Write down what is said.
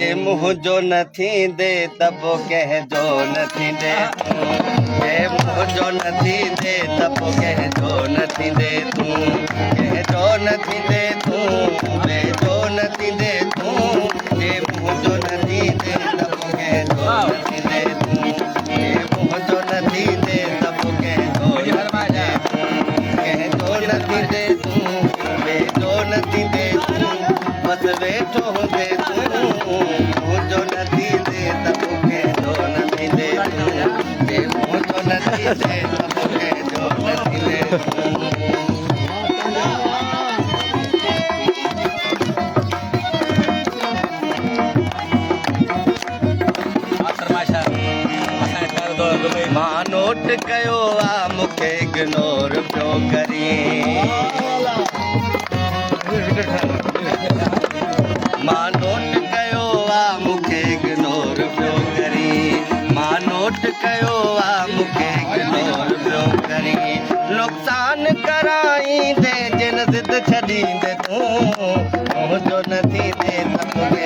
ये मुँह जो न थींदे तब कह जो न थींदे तू ये मुँह जो न थींदे तब कह जो न थींदे तू कह जो न थींदे तू वे जो न थींदे तू ये मुँह जो न थींदे तब कह जो न थींदे तू ये मुँह जो न थींदे तब कह जो न थींदे तू कह जो न थींदे तू वे जो न थींदे तू बस वेठो हूंदे तू जो न थींदे तब के जो न थींदे ये मुँह जो न थींदे तब के जो न थींदे मां नोट कयो आ मूंखे इग्नोर पियो करी मां नोट कयो आ मूंखे इग्नोर पियो करी मां नोट कयो आ मूंखे इग्नोर पियो करी नुक़सान कराईंदे जिन ज़िद छॾींदे तूं मुंहिंजो न थींदे तब